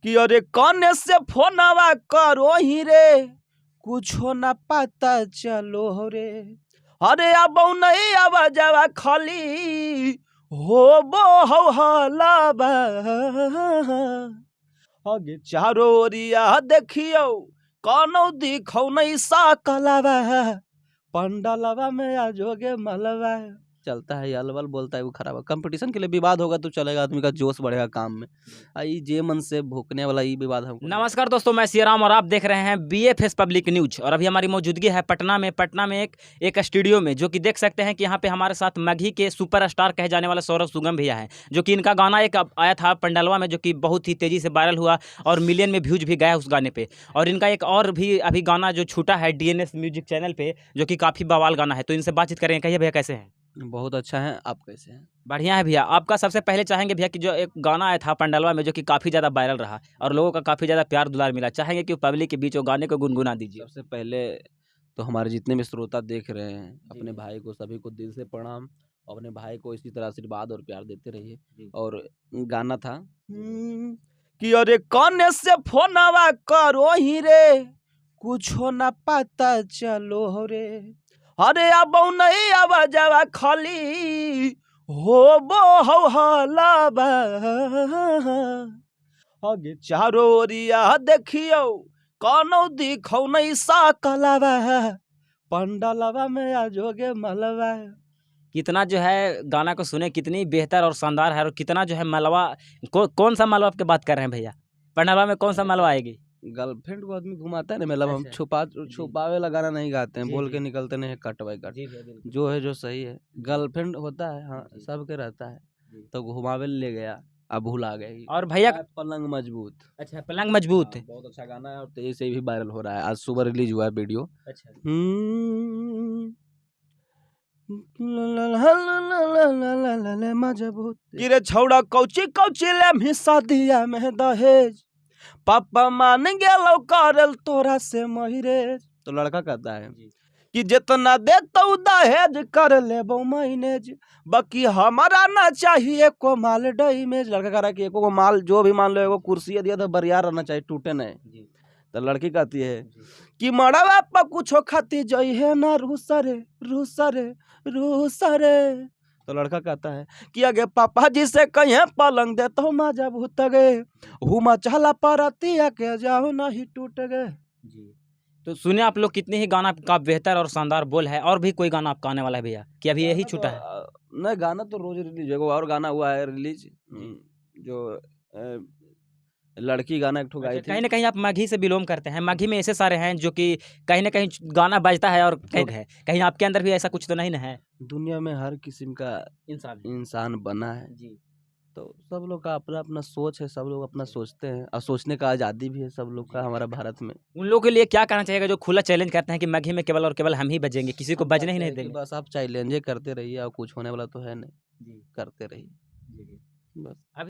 कि अरे कौन से फोनवा करो ही रे कुछो ना पता चलो रे। अरे अब नहीं आवाजवा खाली हो बो हो हलाबा आगे चारो ओरिया देखियो कौनो दिखौ नहीं सकलवा पंडलवा में आजोगे मलवा। चलता है अलवल बोलता है वो खराब है। कंपटीशन के लिए विवाद होगा तो चलेगा, आदमी का जोश बढ़ेगा काम में। आई जे मन से भूकने वाला ये विवाद हमको। नमस्कार दोस्तों, मैं सियाराम और आप देख रहे हैं बीएफएस पब्लिक न्यूज। और अभी हमारी मौजूदगी है पटना में एक स्टूडियो में, जो कि देख सकते हैं कि यहाँ पे हमारे साथ मगही के सुपरस्टार कहे जाने वाले सौरभ सुगम भैया हैं, जो कि इनका गाना एक आया था पंडलवा में, जो कि बहुत ही तेजी से वायरल हुआ और मिलियन में व्यूज भी गया उस गाने पे। और इनका एक और भी अभी गाना जो छूटा है डीएनएस म्यूजिक चैनल पे, जो कि काफ़ी बवाल गाना है। तो इनसे बातचीत करेंगे। कहिए भैया कैसे हैं? बहुत अच्छा है, आप कैसे हैं? बढ़िया है भैया। आपका सबसे पहले चाहेंगे भैया कि जो एक गाना आया था पंडलवा में, जो कि काफ़ी ज़्यादा वायरल रहा और लोगों का काफ़ी ज़्यादा प्यार दुलार मिला, चाहेंगे कि पब्लिक के बीच वो गाने को गुनगुना दीजिए। सबसे पहले तो हमारे जितने भी श्रोता देख रहे हैं, अपने भाई को सभी को दिल से प्रणाम। अपने भाई को इसी तरह आशीर्वाद और प्यार देते रहिए। और गाना था कि अरे कौन से फोनवा करो ही रे कुछो ना पता चलो रे। अरे अब नहीं आवाजवा खाली हो बो हो हलाबा आगे चारो ओरिया देखियो कौनो दिखौ नहीं सकलवा पंडलवा में आजोगे मलवा। कितना जो है गाना को सुने, कितनी बेहतर और शानदार है। और कितना जो है मलवा कौन सा मलवा आपकी बात कर रहे हैं भैया? पंडलवा में कौन सा मलवा आएगी? गर्लफ्रेंड को आदमी घुमाता है ना, मतलब हम छुपावे वाला गाना नहीं गाते हैं, बोल के निकलते नहीं, कट बाई कट जो है जो सही है। गर्लफ्रेंड होता है, हाँ सबके रहता है, तो घुमावे ले गया, अब भुला गई। और भैया पलंग मजबूत। अच्छा, पलंग मजबूत है, बहुत अच्छा गाना है और तेजी से भी वायरल हो रहा है। आज सुबह रिलीज हुआ है वीडियो। अच्छा मजबूत गिरे छौड़ा कौची कौची ले शादिया में दहेज पापा मान गेलो करल तोरा से महिरेज। तो लड़का कहता है कि जितना देतो दहेज कर लेबो मैनेज, बाकी हमारा ना चाहिए को माल डैमेज। लड़का कह रहा है कि एको को माल जो भी मान लो, एगो कुर्सी दिया तो बरियार रहना चाहिए, टूटे नहीं। तो लड़की कहती है कि मड़वा पर कुछो खाती जई है ना रूसरे रूसरे रूसरे। तो लड़का कहता है कि अगे पापा जी से कहीं पलंग दे तो मजा भूत गए हुमा चला परतिया के जाओ नहीं टूट गए। तो सुने आप लोग, कितने ही गाना का बेहतर और शानदार बोल है। और भी कोई गाना आपका आने वाला है भैया कि अभी यही छूटा है? नहीं, गाना तो रोज रिलीज होगा। और गाना हुआ है रिलीज, जो लड़की गाना एक ठो गाई थी। कहीं ना कहीं आप मगही से बिलोंग करते हैं। मगही में ऐसे सारे हैं जो कि कहीं ना कहीं गाना बजता है और कहीं आपके अंदर भी ऐसा कुछ तो नहीं ना है? दुनिया में हर किस्म का इंसान बना है जी। तो सब लोग का अपना अपना सोच है, सब लोग अपना सोचते हैं और सोचने का आज़ादी भी है सब लोग का हमारा भारत में। उन लोगों के लिए क्या कहना चाहिएगा जो खुला चैलेंज करते हैं कि मगही में केवल और केवल हम ही बजेंगे, किसी को बजने ही नहीं देंगे? बस आप चैलेंज करते रहिए और कुछ होने वाला तो है नहीं, करते रहिए बस।